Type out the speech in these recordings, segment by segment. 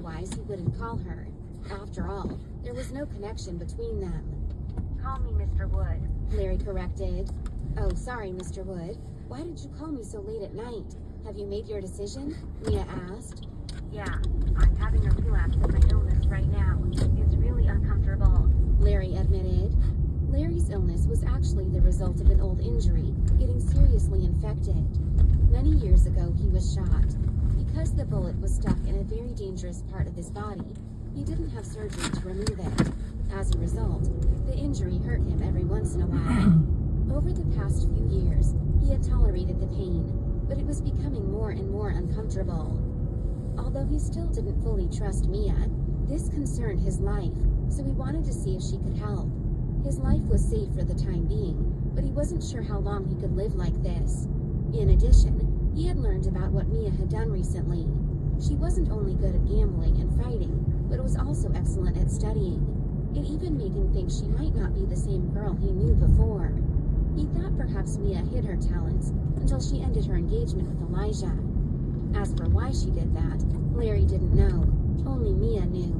Otherwise, he wouldn't call her. After all, there was no connection between them. Call me Mr. Wood. Larry corrected. Oh, sorry, Mr. Wood. Why did you call me so late at night? Have you made your decision? Mia asked. Yeah, I'm having a relapse of my illness right now. It's really uncomfortable. Larry admitted. Larry's illness was actually the result of an old injury, getting seriously infected. Many years ago, he was shot. Because the bullet was stuck in a very dangerous part of his body, he didn't have surgery to remove it. As a result, the injury hurt him every once in a while. Over the past few years, he had tolerated the pain, but it was becoming more and more uncomfortable. Although he still didn't fully trust Mia, this concerned his life, so he wanted to see if she could help. His life was safe for the time being, but he wasn't sure how long he could live like this. In addition, he had learned about what Mia had done recently. She wasn't only good at gambling and fighting, but was also excellent at studying. It even made him think she might not be the same girl he knew before. He thought perhaps Mia hid her talents until she ended her engagement with Elijah. As for why she did that, Larry didn't know. Only Mia knew.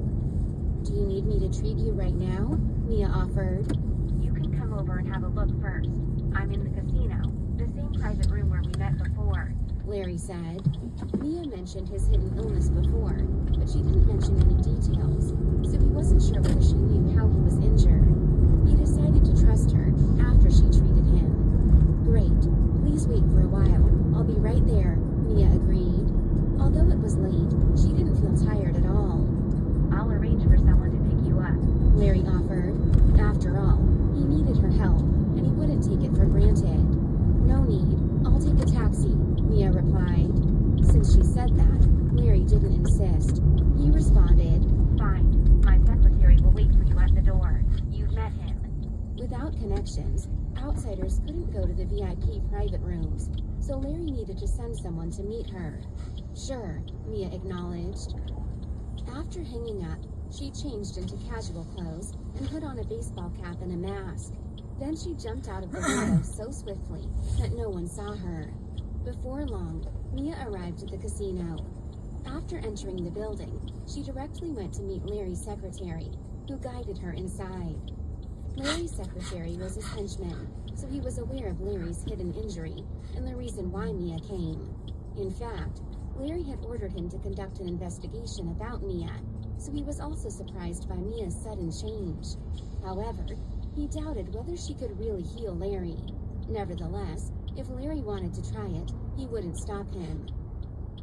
Do you need me to treat you right now? Mia offered. You can come over and have a look first. I'm in the casino, the same private room where we met before. Larry said. Mia mentioned his hidden illness before, but she didn't mention any details, so he wasn't sure whether she knew how he was injured. He decided to trust her after she treated him. Great. Please wait for a while. I'll be right there, Mia agreed. Although it was late, she didn't feel tired at all. I'll arrange for someone to pick you up, Larry offered. After all, he needed her help, and he wouldn't take it for granted. No need. I'll take a taxi, Mia replied. Since she said that, Larry didn't insist. He responded, Fine. My secretary will wait for you at the door. You've met him. Without connections, outsiders couldn't go to the VIP private rooms, so Larry needed to send someone to meet her. Sure, Mia acknowledged. After hanging up, she changed into casual clothes and put on a baseball cap and a mask. Then she jumped out of the window so swiftly that no one saw her. Before long, Mia arrived at the casino. After entering the building, she directly went to meet Larry's secretary, who guided her inside. Larry's secretary was his henchman, so he was aware of Larry's hidden injury and the reason why Mia came. In fact, Larry had ordered him to conduct an investigation about Mia, so he was also surprised by Mia's sudden change. However, he doubted whether she could really heal Larry. Nevertheless, if Larry wanted to try it, he wouldn't stop him.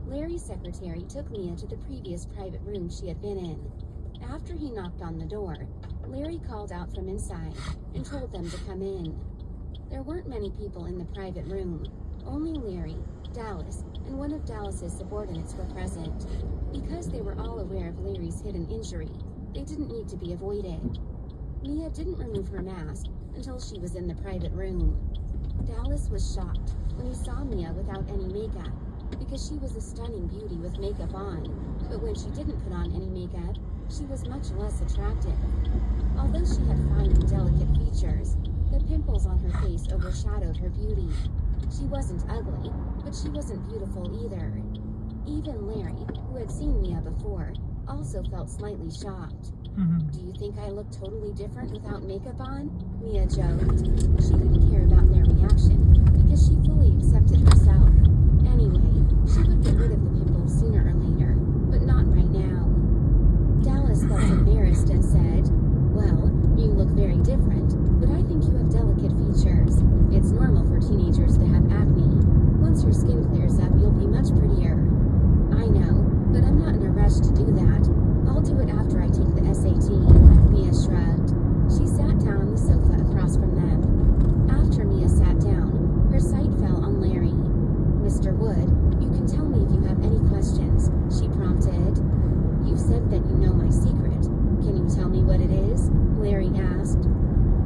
Larry's secretary took Mia to the previous private room she had been in. After he knocked on the door, Larry called out from inside and told them to come in. There weren't many people in the private room. Only Larry, Dallas, and one of Dallas's subordinates were present. Because they were all aware of Larry's hidden injury, they didn't need to be avoided. Mia didn't remove her mask until she was in the private room. Dallas was shocked when he saw Mia without any makeup, because she was a stunning beauty with makeup on, but when she didn't put on any makeup, she was much less attractive. Although she had fine and delicate features, the pimples on her face overshadowed her beauty. She wasn't ugly, but she wasn't beautiful either. Even Larry, who had seen Mia before, also felt slightly shocked. Do you think I look totally different without makeup on? Mia joked. She didn't care about their reaction because she fully accepted herself. Anyway, she would get rid of the pimples sooner or later, but not right now. Dallas felt embarrassed and said, Well, you look very different, but I think you have delicate features. It's normal for teenagers to have acne. Once your skin clears up, you'll be much prettier. I know, but I'm not in a rush to do that. I'll do it after I take the SAT, Mia shrugged. She sat down on the sofa across from them. After Mia sat down, her sight fell on Larry. Mr. Wood, you can tell me if you have any questions, she prompted. You said that you know my secret. Can you tell me what it is? Larry asked.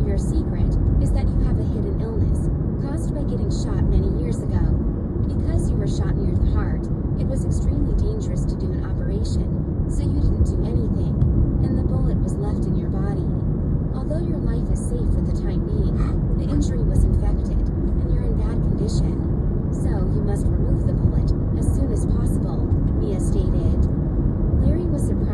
Your secret is that you have a hidden illness caused by getting shot many years ago. Because you were shot near the heart, it was extremely dangerous to do an operation, so you didn't do anything, and the bullet was left in your body. Although your life is safe for the time being, the injury was infected, and you're in bad condition. So you must remove the bullet as soon as possible, Mia stated. Larry was surprised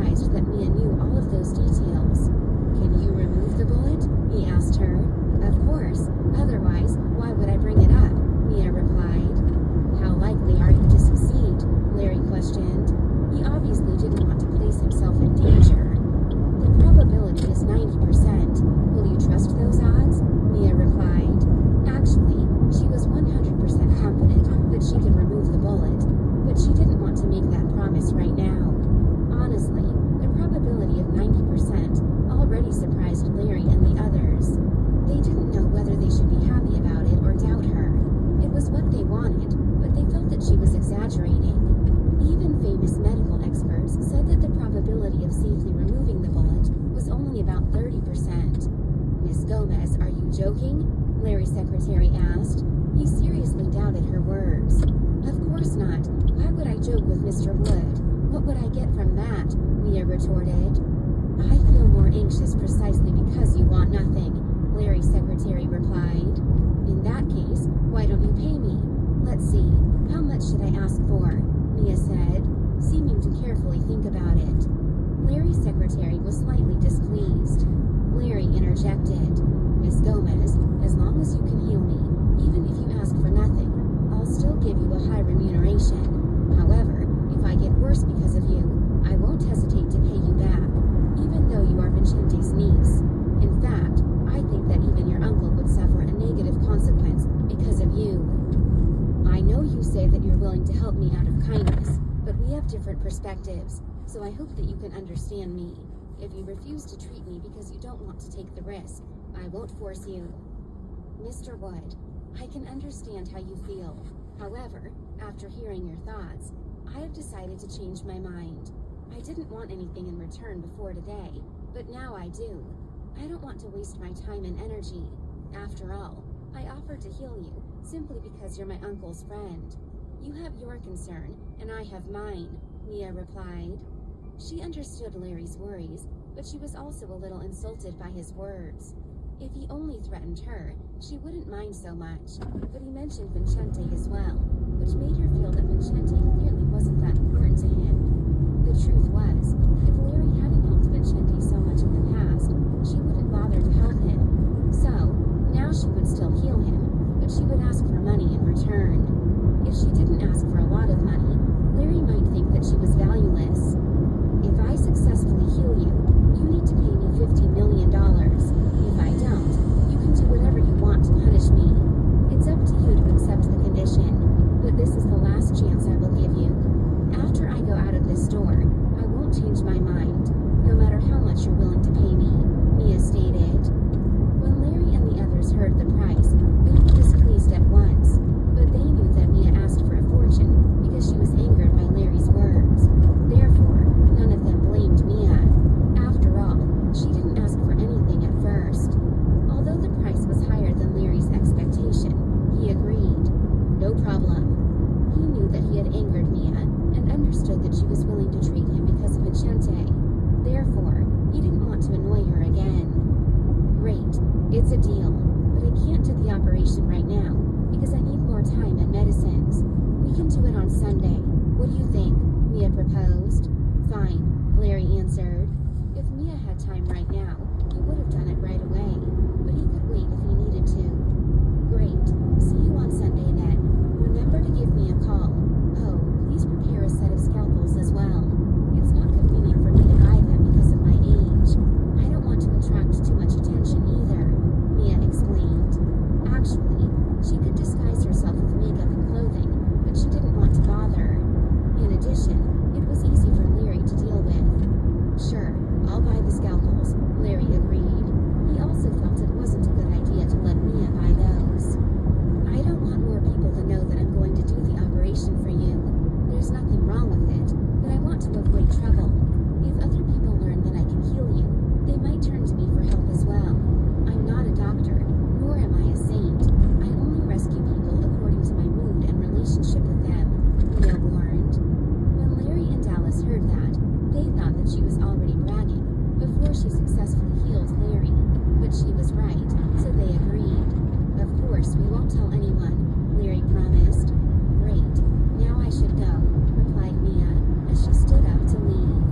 joking? Larry's secretary asked. He seriously doubted her words. Of course not. Why would I joke with Mr. Wood? What would I get from that? Mia retorted. I feel more anxious precisely because you want nothing, Larry's secretary replied. In that case, why don't you pay me? Let's see, how much should I ask for? Mia said, seeming to carefully think about it. Larry's secretary was slightly displeased. Larry interjected. Miss Gomez, as long as you can heal me, even if you ask for nothing, I'll still give you a high remuneration. However, if I get worse because of you, I won't hesitate to pay you back, even though you are Vincente's niece. In fact, I think that even your uncle would suffer a negative consequence because of you. I know you say that you're willing to help me out of kindness, but we have different perspectives, so I hope that you can understand me. If you refuse to treat me because you don't want to take the risk, I won't force you. Mr. Wood, I can understand how you feel. However, after hearing your thoughts, I have decided to change my mind. I didn't want anything in return before today, but now I do. I don't want to waste my time and energy. After all, I offered to heal you simply because you're my uncle's friend. You have your concern, and I have mine, Mia replied. She understood Larry's worries, but she was also a little insulted by his words. If he only threatened her, she wouldn't mind so much, but he mentioned Vincente as well, which made her feel that Vincente clearly wasn't that important to him. The truth was, if Larry hadn't helped Vincente so much in the past, she wouldn't bother to help him. So, now she would still heal him, but she would ask for money in return. If she didn't ask for a lot of money, Larry might think that she was valueless. If I successfully heal you, you need to pay me $50 million. If I don't, you can do whatever you want to punish me. It's up to you to accept the condition, but this is the last chance I will give you. After I go out of this door, I won't change my mind, no matter how much you're willing to pay me, Mia stated. When Larry and the others heard the price, they were displeased at once, but they knew that Mia asked for a fortune because she was angered by Larry's words. Therefore, none of them blamed Mia. After all, she didn't ask for anything at first. Although the price was higher than Larry's expectation, he agreed. No problem. He knew that he had angered Mia and understood that she was willing to treat him because of Vincente. Therefore, he didn't want to annoy her again. Great, it's a deal, but I can't do the operation right now because I need more time and medicines. We can do it on Sunday. What do you think? Mia proposed. Fine, Larry answered. If Mia had time right now, he would have done it right away, but he could wait if he needed to. Great. See you on Sunday then. Remember to give me a call. Oh, please prepare a set of scalpels as well. It's not convenient for me to buy them because of my age. I don't want to attract too much attention either, Mia explained. Actually, she could disguise herself with makeup and clothing, but she didn't want to bother. In addition, it was easy for Larry to deal with. Sure, I'll buy the scalpels, Larry agreed. He also felt it wasn't a good idea to let Mia buy those. I don't want more people to know that I'm going to do the operation for you. There's nothing wrong with it, but I want to avoid trouble. If other people learn that I can heal you, they might turn to me for help as well. I'm not a doctor, nor am I a saint. I only rescue people according to my mood and relationship with them, Mia warned. When Larry and Dallas heard that, they thought that she was already bragging before she successfully healed Larry, but she was right, so they agreed. Of course, we won't tell anyone, Larry promised. Great, now I should go, replied Mia as she stood up to leave.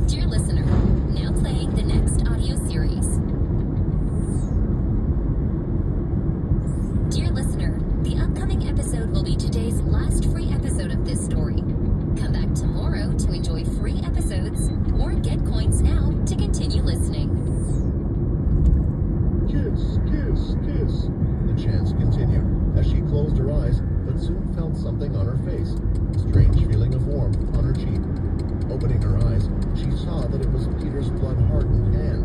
Dear listener, now playing the next audio series. Dear listener, the upcoming episode will be today's last free episode of this story. Come back tomorrow to enjoy free episodes or get coins now to continue listening. Kiss, kiss, kiss. The chants continued as she closed her eyes, but soon felt something on her face. Strange feeling of warmth on her cheek. Opening her eyes, she saw that it was Peter's blood-hardened hand.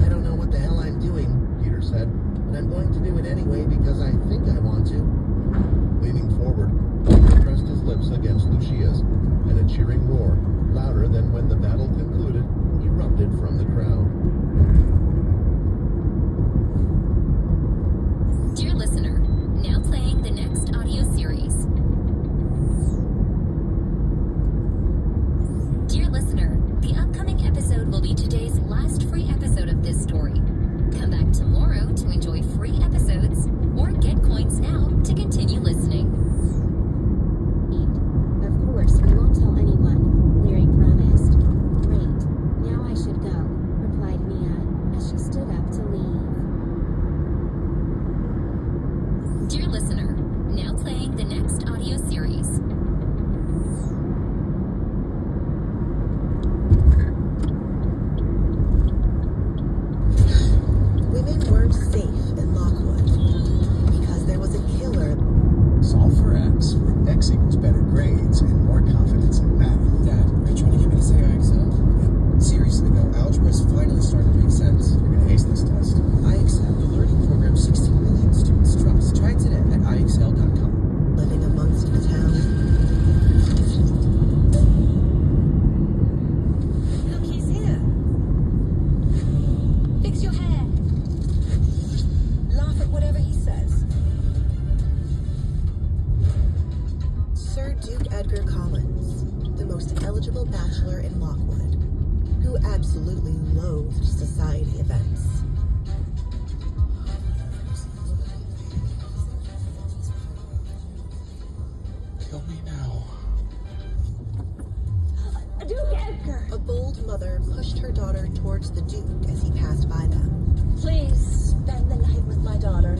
I don't know what the hell I'm doing, Peter said, but I'm going to do it anyway because I think I want to. Leaning forward, Peter pressed his lips against Lucia's, and a cheering roar, louder than when the battle concluded, erupted from the crowd. eligible bachelor in Lockwood, who absolutely loathed society events. Kill me now. Duke Edgar! A bold mother pushed her daughter towards the Duke as he passed by them. Please spend the night with my daughter.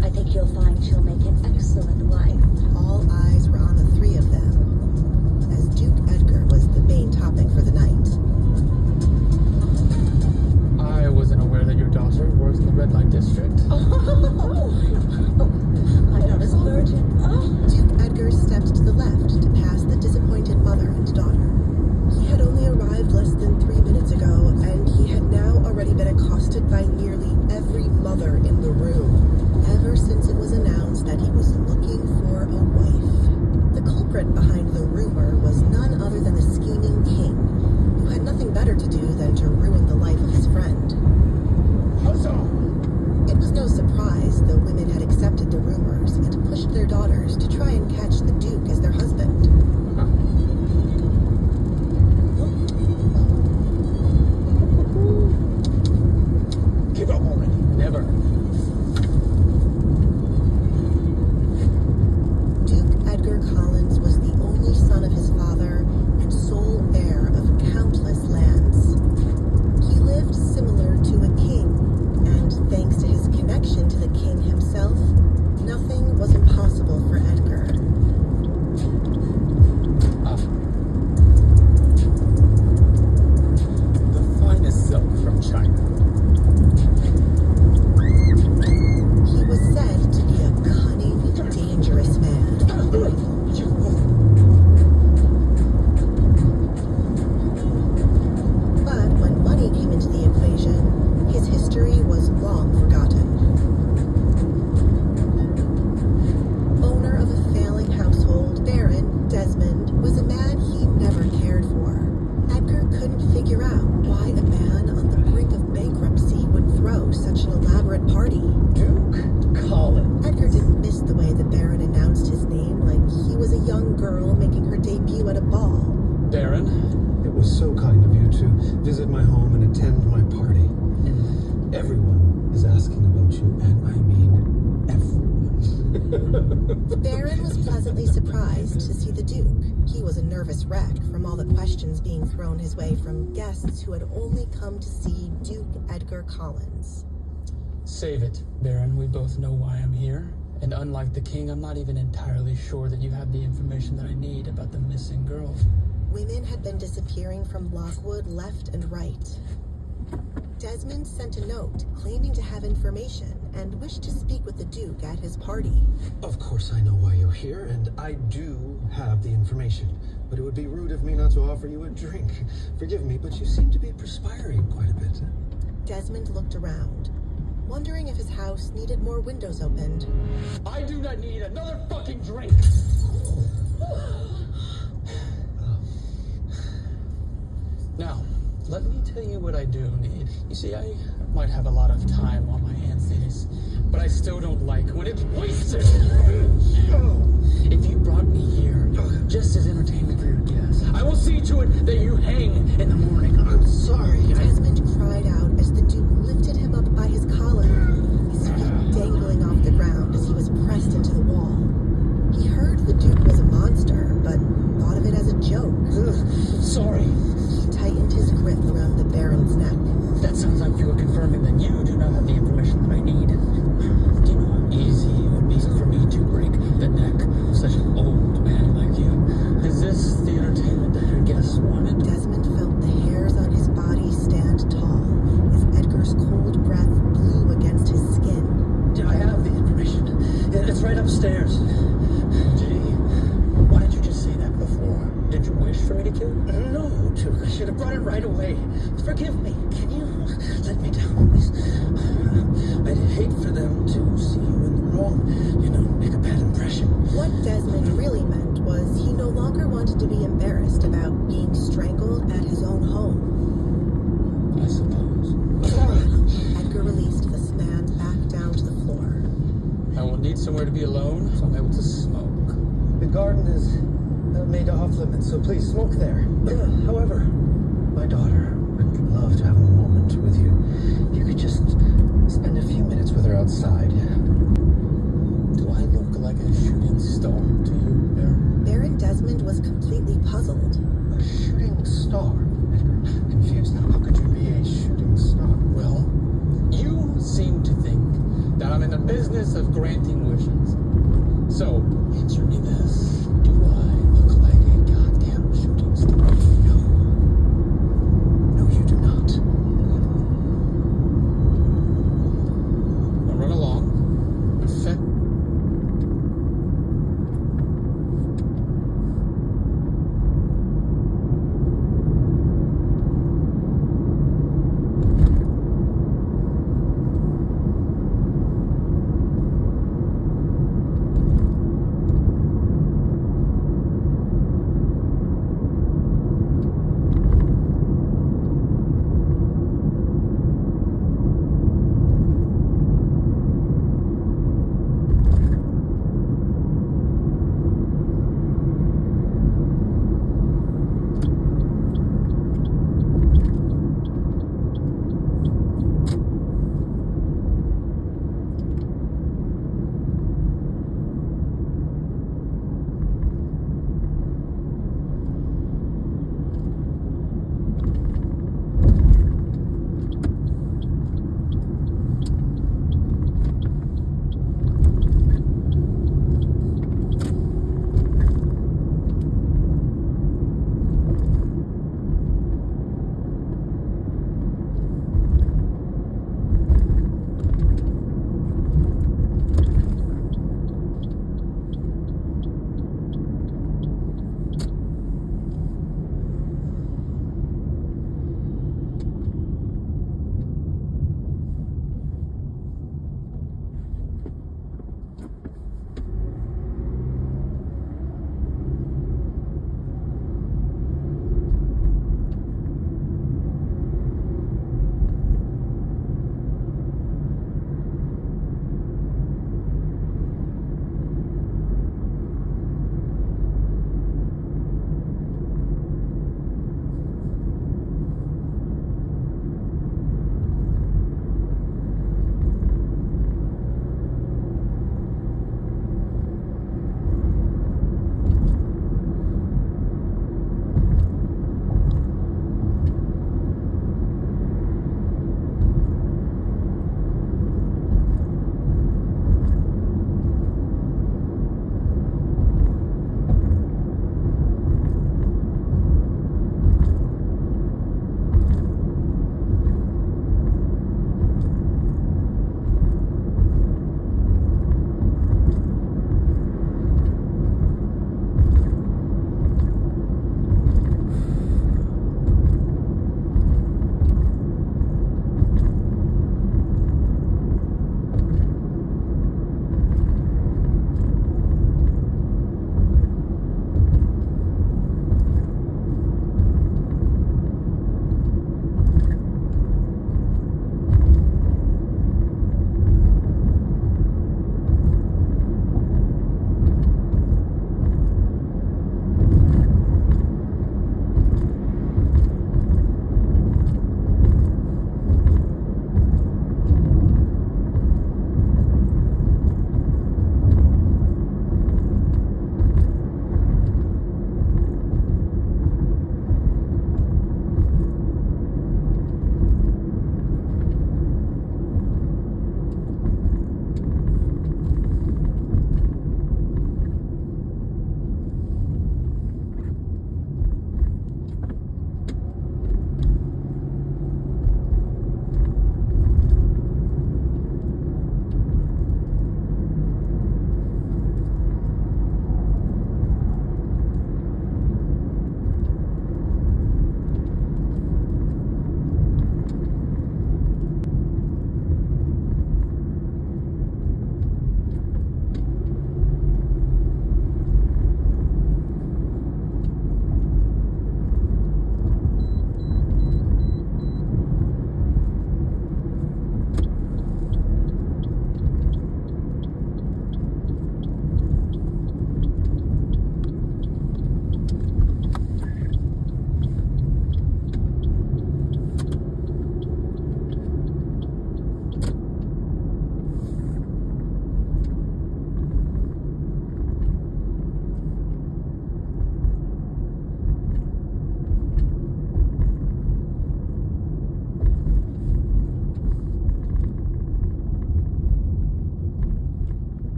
I think you'll find she'll make an excellent wife. All eyes were on the three of them, as Duke Edgar was the main topic for the night. I wasn't aware that your daughter works in the red light district. My daughter's a virgin. Duke Edgar stepped to the left to pass the disappointed mother and daughter. He had only arrived less than 3 minutes ago, and he had now already been accosted by nearly every mother in the room, ever since it was announced that he was looking for a wife. The culprit behind the rumor was none other than the scheming king, who had nothing better to do than to ruin the life of his friend. It was no surprise the women had accepted the rumors and pushed their daughters to try and catch the Duke as their husband. Give up already. Never. Duke Edgar Collins was the only son of his father and sole heir of countless lands. He lived similar to a king, and thanks to his connection to the king himself, nothing was impossible for Edgar. The finest silk from China. He was said to be a cunning, dangerous man. But when money came into the equation, his history was long forgotten. Owner of a failing household, Baron Desmond was a man he never cared for. Edgar couldn't figure out why a man on the brink of bankruptcy would throw such an elaborate party. Duke Collins. Edgar didn't miss the way the Baron announced his name like he was a young girl making her debut at a ball. Baron. It was so kind of you to visit my home and attend my party. Everyone is asking about you, and I mean everyone. The Baron was pleasantly surprised to see the Duke. He was a nervous wreck from all the questions being thrown his way from guests who had only come to see Duke Edgar Collins. Save it, Baron. We both know why I'm here. And unlike the king, I'm not even entirely sure that you have the information that I need about the missing girl. Women had been disappearing from Lockwood left and right. Desmond sent a note claiming to have information and wished to speak with the Duke at his party. Of course I know why you're here, and I do have the information. But it would be rude of me not to offer you a drink. Forgive me, but you seem to be perspiring quite a bit. Desmond looked around, wondering if his house needed more windows opened. I do not need another fucking drink! Now, let me tell you what I do need. You see, I might have a lot of time on my hands these days, but I still don't like when it's wasted. If you brought me here just as entertainment for your guests, I will see to it that you hang in the morning. I'm sorry. Desmond cried out as the Duke lifted him up by his collar, his feet dangling off the ground as he was pressed into the wall. He heard the Duke was a monster, but thought of it as a joke. Sorry. He tightened his grip around the Baron's neck. That sounds like you are confirming that you do not have the information that I need. Do you know how easy it would be for me to break the neck of such an old man like you? Is this the entertainment that your guests wanted? Desmond felt the hairs on his body stand tall as Edgar's cold breath blew against his skin. I have the information. It's right upstairs. Gee, why didn't you just say that before? Did you wish for me to kill you? No, Duke. I should have brought it right away. Forgive me. Can you let me down, please? I'd hate for them to see you in the wrong, make a bad impression. What Desmond really meant was he no longer wanted to be embarrassed about being strangled at his own home. I suppose. Edgar released this man back down to the floor. I will need somewhere to be alone so I'm able to smoke. The garden is made off limits, so please smoke there. However, my daughter would love to have a moment with you. If you could just spend a few minutes with her outside. Do I look like a shooting star to you, Baron? Baron Desmond was completely puzzled.